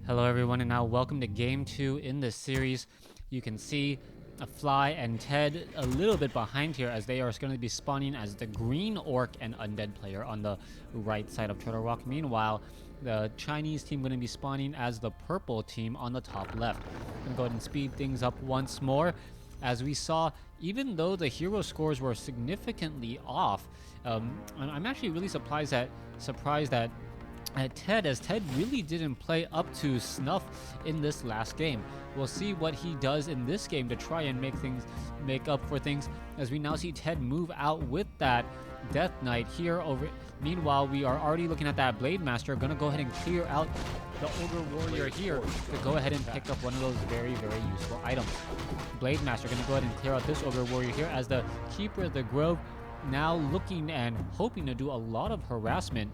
Hello everyone, and now welcome to game 2 in this series. You can see Fly and TeD a little bit behind here as they are going to be spawning as the green orc and undead player on the right side of Turtle Rock. Meanwhile, the Chinese team going to be spawning as the purple team on the top left. I'm going to go ahead and speed things up once more. As we saw, even though the hero scores were significantly off, I'm actually really surprised that TeD, as TeD really didn't play up to snuff in this last game. We'll see what he does in this game to try and make up for things, as we now see TeD move out with that Death Knight here over. Meanwhile, we are already looking at that Blade Master, gonna go ahead and clear out the Ogre Warrior here to go ahead and pick up one of those very, very useful items. Blade Master gonna go ahead and clear out this Ogre Warrior here as the Keeper of the Grove now looking and hoping to do a lot of harassment.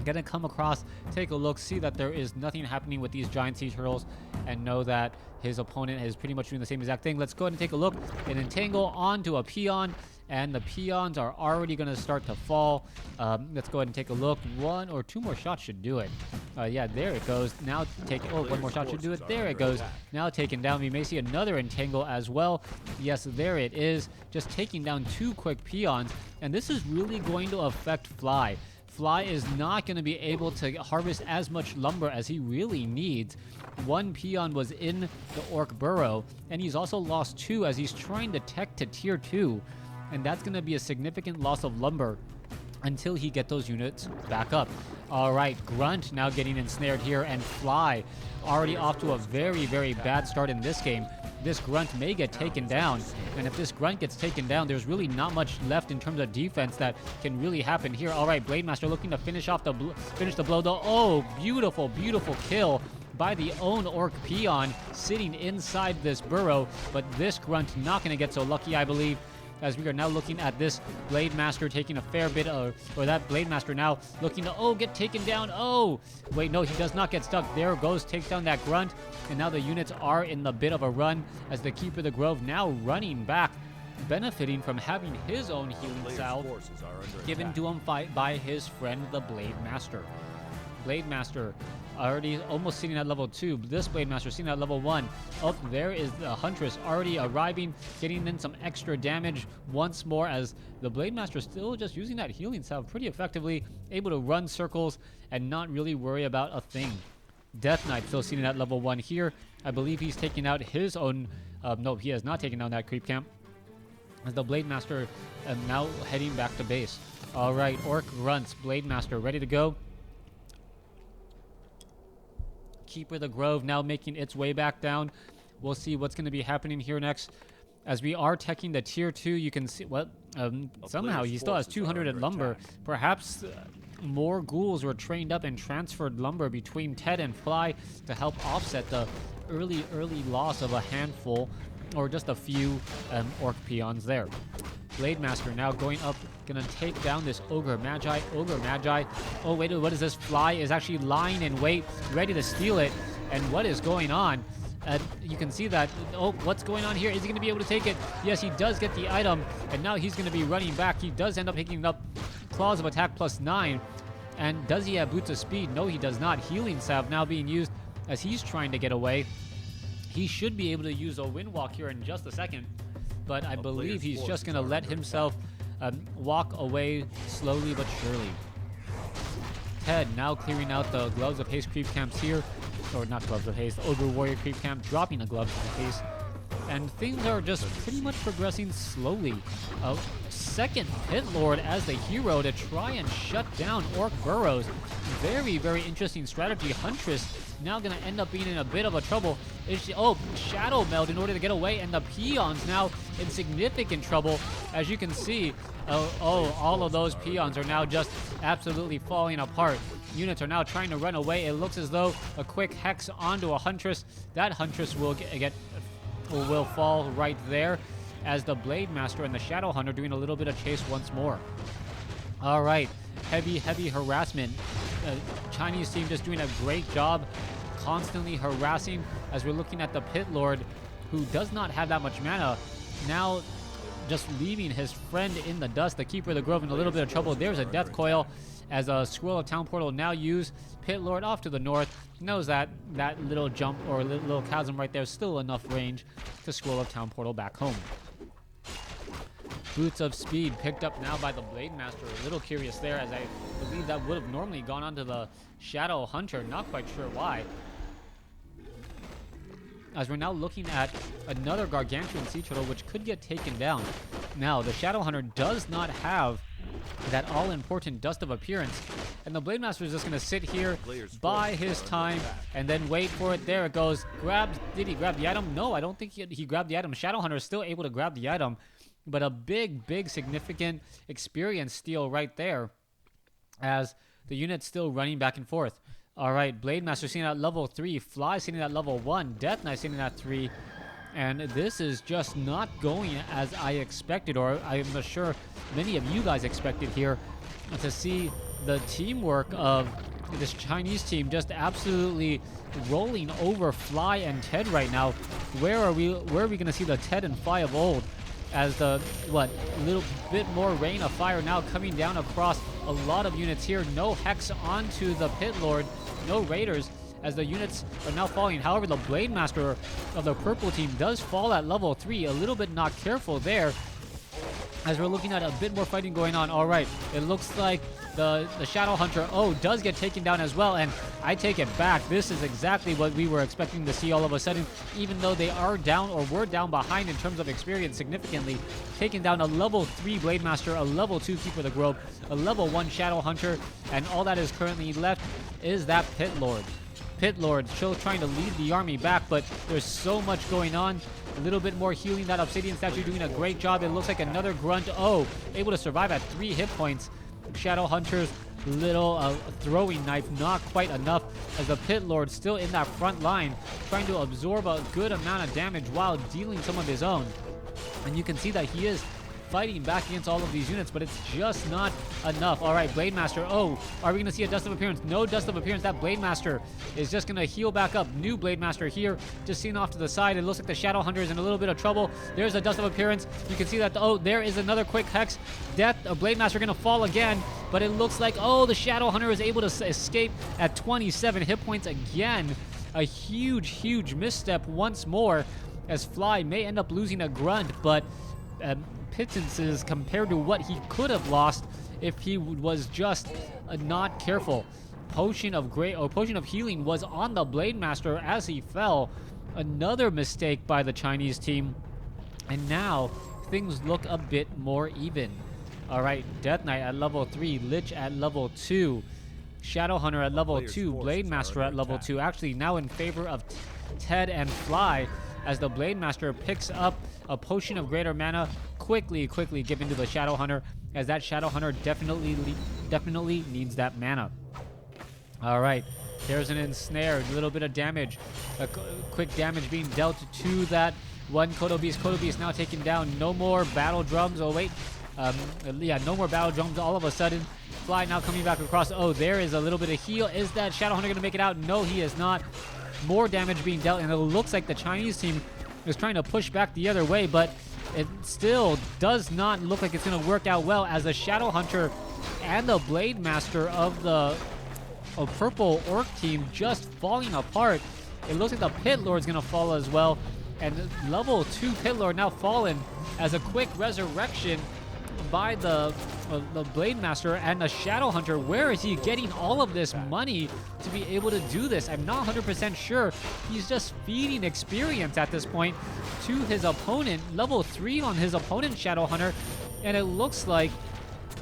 Gonna come across, take a look, see that there is nothing happening with these giant sea turtles, and know that his opponent is pretty much doing the same exact thing. Let's go ahead and take a look and entangle onto a peon, and the peons are already gonna start to fall. Let's go ahead and take a look. One or two more shots should do it. Yeah, there it goes. Now one more shot should do it. There it goes. Now taken down. We may see another entangle as well. Yes, there it is. Just taking down two quick peons, and this is really going to affect Fly. Fly is not going to be able to harvest as much lumber as he really needs. One peon was in the orc burrow, and he's also lost two as he's trying to tech to tier 2, and that's going to be a significant loss of lumber until he gets those units back up. All right, Grunt now getting ensnared here, and Fly already off to a very, very bad start in this game. This Grunt may get taken down, and if this Grunt gets taken down, there's really not much left in terms of defense that can really happen here. All right, Blade Master looking to finish the blow though. Oh, beautiful, beautiful kill by the own orc peon sitting inside this burrow, but this Grunt not going to get so lucky, I believe, as we are now looking at this Blade Master taking a fair bit of, or that Blade Master now looking to, get taken down. Oh, wait, no, he does not get stuck. There goes, takes down that Grunt, and now the units are in a bit of a run as the Keeper of the Grove now running back, benefiting from having his own healing salve given to him by his friend, the Blade Master. Blade Master already almost sitting at level 2. This Blade Master sitting at level 1. Up there is the Huntress already arriving, getting in some extra damage once more, as the Blade Master still just using that healing salve pretty effectively, able to run circles and not really worry about a thing. Death Knight still sitting at level 1 here. I believe he's taking out his own... no, he has not taken down that creep camp, as the Blade Master now heading back to base. All right, Orc Grunts, Blade Master ready to go. Keeper of the Grove now making its way back down. We'll see what's going to be happening here next. As we are teching the tier 2, you can see somehow he still has 200 in lumber. Perhaps more ghouls were trained up and transferred lumber between TeD and Fly to help offset the early loss of a handful or just a few orc peons there. Blade Master now going up, gonna take down this Ogre Magi. Oh wait, what is this? Fly is actually lying in wait, ready to steal it. And what is going on? You can see that. Oh, what's going on here? Is he gonna be able to take it? Yes, he does get the item, and now he's gonna be running back. He does end up picking up Claws of Attack +9. And does he have Boots of Speed? No, he does not. Healing Salve now being used as he's trying to get away. He should be able to use a Wind Walk here in just a second, but I believe he's just going to let himself walk away slowly but surely. TeD now clearing out the Gloves of Haste creep camps here, or not Gloves of Haste, Ogre Warrior creep camp, dropping the Gloves of Haste, and things are just pretty much progressing slowly. Second Pit Lord as the hero to try and shut down Orc Burrows. Very, very interesting strategy. Huntress now going to end up being in a bit of a trouble. Shadow Meld in order to get away, and the peons now in significant trouble. As you can see, all of those peons are now just absolutely falling apart. Units are now trying to run away. It looks as though a quick hex onto a Huntress. That Huntress will will fall right there, as the Blade Master and the Shadow Hunter doing a little bit of chase once more. All right, heavy harassment. Chinese team just doing a great job constantly harassing, as we're looking at the Pit Lord, who does not have that much mana. Now just leaving his friend in the dust. The Keeper of the Grove in a little bit of trouble. There's a Death Coil as a Scroll of Town Portal now used. Pit Lord off to the north knows that that little jump or little chasm right there is still enough range to Scroll of Town Portal back home. Boots of Speed picked up now by the Blade Master. A little curious there, as I believe that would have normally gone onto the Shadow Hunter. Not quite sure why. As we're now looking at another Gargantuan Sea Turtle, which could get taken down. Now, the Shadow Hunter does not have that all-important Dust of Appearance, and the Blade Master is just going to sit here, buy his time, and then wait for it. There it goes. Did he grab the item? No, I don't think he grabbed the item. Shadow Hunter is still able to grab the item, but a big, significant experience steal right there, as the unit's still running back and forth. All right, Blade Master sitting at level 3, Fly sitting at level 1, Death Knight sitting at 3, and this is just not going as I expected, or I'm sure many of you guys expected here, to see the teamwork of this Chinese team just absolutely rolling over Fly and TeD right now. Where are we going to see the TeD and Fly of old? As the, little bit more rain of fire now coming down across a lot of units here. No Hex onto the Pit Lord, no Raiders, as the units are now falling. However, the Blade Master of the purple team does fall at level 3. A little bit not careful there, as we're looking at a bit more fighting going on. All right, it looks like the Shadow Hunter, does get taken down as well, and I take it back. This is exactly what we were expecting to see all of a sudden, even though they are down, or were down behind in terms of experience significantly. Taking down a level 3 Blade Master, a level 2 Keeper of the Grove, a level 1 Shadow Hunter, and all that is currently left is that Pit Lord. Pit Lord still trying to lead the army back, but there's so much going on. A little bit more healing. That Obsidian Statue doing a great job. It looks like another Grunt. Able to survive at 3 hit points. Shadow Hunter's little throwing knife, not quite enough, as the Pit Lord still in that front line, trying to absorb a good amount of damage while dealing some of his own. And you can see that he is fighting back against all of these units, but it's just not enough. All right, Blade Master. Are we going to see a Dust of Appearance? No Dust of Appearance. That Blade Master is just going to heal back up. New Blade Master here, just seen off to the side. It looks like the Shadow Hunter is in a little bit of trouble. There's a Dust of Appearance. You can see that, there is another quick Hex. Blade Master going to fall again, but it looks like, the Shadow Hunter is able to escape at 27 hit points again. A huge misstep once more, as Fly may end up losing a Grunt, but pittances compared to what he could have lost if he was just not careful. Potion of Healing was on the Blade Master as he fell. Another mistake by the Chinese team, and now things look a bit more even. All right, Death Knight at level 3, Lich at level 2, Shadow Hunter at level 2, Blade Master at level 2. Actually now in favor of TeD and Fly, as the Blade Master picks up a Potion of Greater Mana, quickly given to the Shadow Hunter, as that Shadow Hunter definitely needs that mana. All right, there's an Ensnare, a little bit of damage, quick damage being dealt to that one Kodo Beast. Kodo Beast now taken down. No more battle drums. No more battle drums all of a sudden. Fly now coming back across. There is a little bit of heal. Is that Shadow Hunter gonna make it out? No, he is not. More damage being dealt, and it looks like the Chinese team is trying to push back the other way, but it still does not look like it's going to work out well, as the Shadow Hunter and the Blade Master of the purple Orc team just falling apart. It looks like the Pit Lord's going to fall as well, and level 2 Pit Lord now fallen, as a quick resurrection by the Blade Master and the Shadow Hunter. Where is he getting all of this money to be able to do this? I'm not 100% sure. He's just feeding experience at this point to his opponent. Level 3 on his opponent, Shadow Hunter, and it looks like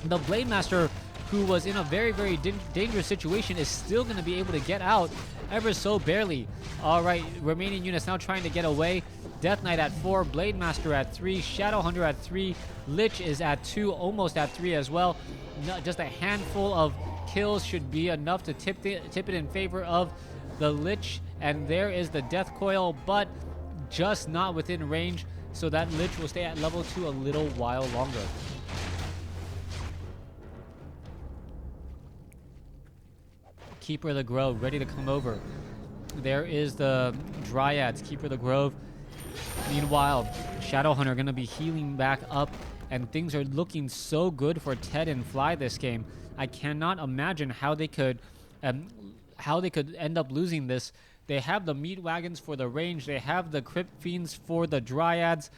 the Blade Master, who was in a very dangerous situation, is still going to be able to get out ever so barely. All right, remaining units now trying to get away. Death Knight at 4, Blade Master at 3, Shadow Hunter at 3, Lich is at 2, almost at 3 as well. Just a handful of kills should be enough to tip it in favor of the Lich, and there is the Death Coil, but just not within range, so that Lich will stay at level 2 a little while longer. Keeper of the Grove ready to come over. There is the Dryads, Keeper of the Grove. Meanwhile, Shadowhunter gonna be healing back up, and things are looking so good for TeD and Fly this game. I cannot imagine how they could end up losing this. They have the meat wagons for the range. They have the Crypt Fiends for the Dryads.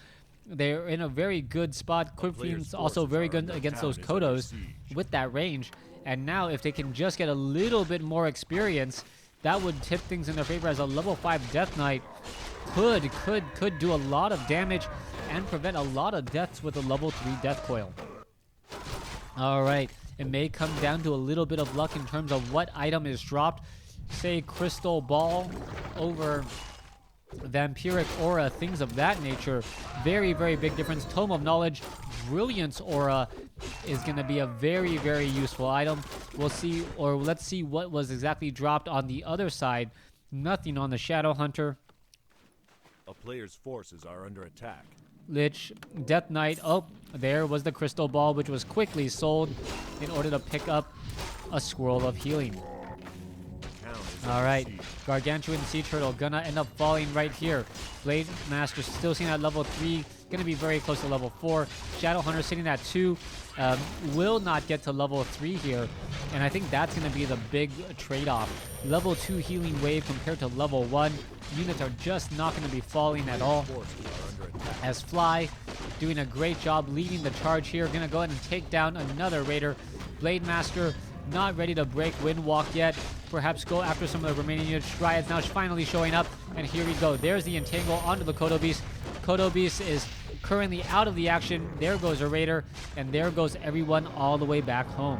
They're in a very good spot. Crypt Fiends also very good against those Kodos with that range. And now if they can just get a little bit more experience, that would tip things in their favor, as a level 5 Death Knight could do a lot of damage and prevent a lot of deaths with a level 3 Death Coil. Alright, it may come down to a little bit of luck in terms of what item is dropped. Say Crystal Ball over Vampiric Aura, things of that nature. Very, very big difference. Tome of Knowledge, Brilliance Aura is going to be a very, very useful item. We'll see, or let's see what was exactly dropped on the other side. Nothing on the Shadowhunter. A player's forces are under attack. Lich, Death Knight. Oh, there was the Crystal Ball, which was quickly sold in order to pick up a Scroll of Healing. Alright, Gargantuan Sea Turtle gonna end up falling right here. Blade Master still sitting at level 3, gonna be very close to level 4. Shadowhunter sitting at 2, will not get to level 3 here. And I think that's gonna be the big trade-off. Level 2 healing wave compared to level 1. Units are just not gonna be falling at all. As Fly doing a great job leading the charge here. Gonna go ahead and take down another Raider. Blade Master not ready to break Windwalk yet. Perhaps go after some of the remaining units. Dryads now finally showing up. And here we go. There's the Entangle onto the Kodo Beast. Kodo Beast is currently out of the action. There goes a Raider. And there goes everyone all the way back home.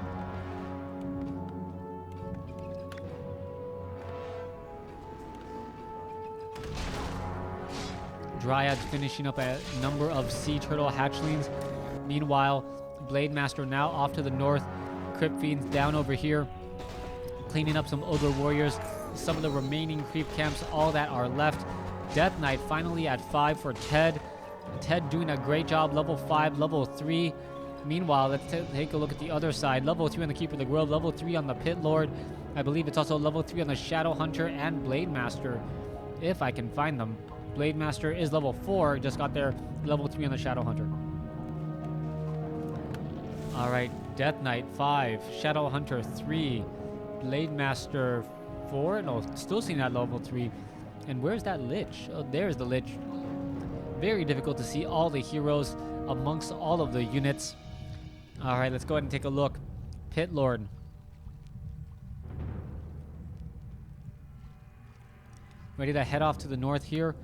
Dryads finishing up a number of Sea Turtle hatchlings. Meanwhile, Blade Master now off to the north. Crypt Fiends down over here, cleaning up some Ogre Warriors, some of the remaining creep camps, all that are left. Death Knight finally at 5 for TeD. TeD doing a great job, level 5, level 3. Meanwhile, let's take a look at the other side. Level 3 on the Keeper of the Grove, level 3 on the Pit Lord. I believe it's also level 3 on the Shadowhunter and Blade Master, if I can find them. Blade Master is level 4, just got there, level 3 on the Shadowhunter. Alright, Death Knight 5, Shadowhunter 3, Blade Master 4, no, still seeing that level 3. And where's that Lich? Oh, there's the Lich. Very difficult to see all the heroes amongst all of the units. Alright, let's go ahead and take a look. Pit Lord. Ready to head off to the north here.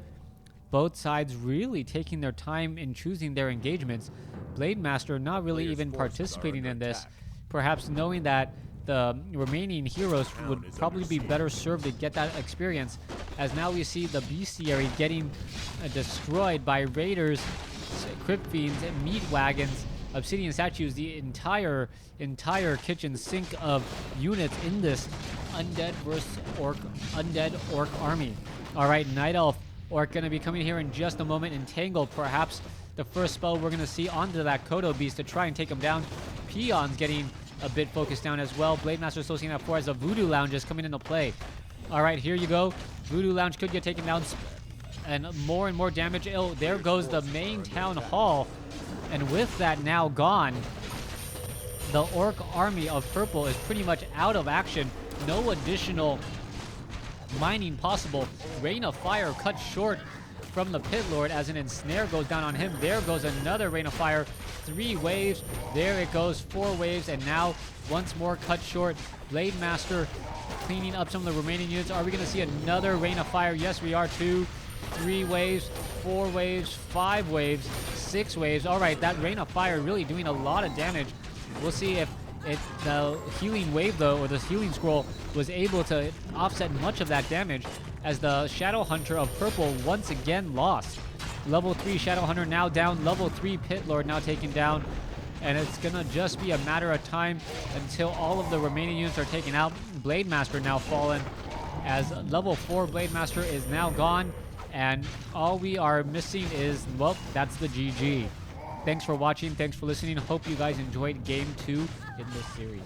Both sides really taking their time in choosing their engagements. Blade Master not really even participating in this. Perhaps knowing that the remaining heroes would probably be better served to get that experience. As now we see the bestiary getting destroyed by Raiders, Crypt Fiends, Meat Wagons, Obsidian Statues, the entire kitchen sink of units in this Undead Orc army. Alright, Night Elf Orc gonna be coming here in just a moment. Entangle, perhaps the first spell we're gonna see onto that Kodo Beast to try and take him down. Peon's getting a bit focused down as well. Blade Master still seeing that 4 as the Voodoo Lounge is coming into play. Alright, here you go. Voodoo Lounge could get taken down and more damage. Oh, there goes the main town hall. And with that now gone, the Orc army of purple is pretty much out of action. No additional mining possible. Rain of Fire cut short from the Pit Lord as an Ensnare goes down on him. There goes another Rain of Fire. 3 waves. There it goes. 4 waves. And now once more cut short. Blade Master cleaning up some of the remaining units. Are we going to see another Rain of Fire? Yes, we are. 2, 3 waves, 4 waves, 5 waves, 6 waves. All right, that Rain of Fire really doing a lot of damage. We'll see if the healing wave, though, or the healing scroll, was able to offset much of that damage, as the Shadowhunter of purple once again lost. Level 3 Shadowhunter now down. Level 3 Pit Lord now taken down. And it's going to just be a matter of time until all of the remaining units are taken out. Blade Master now fallen, as level 4 Blade Master is now gone. And all we are missing is, well, that's the GG. Thanks for watching. Thanks for listening. Hope you guys enjoyed Game 2 in this series.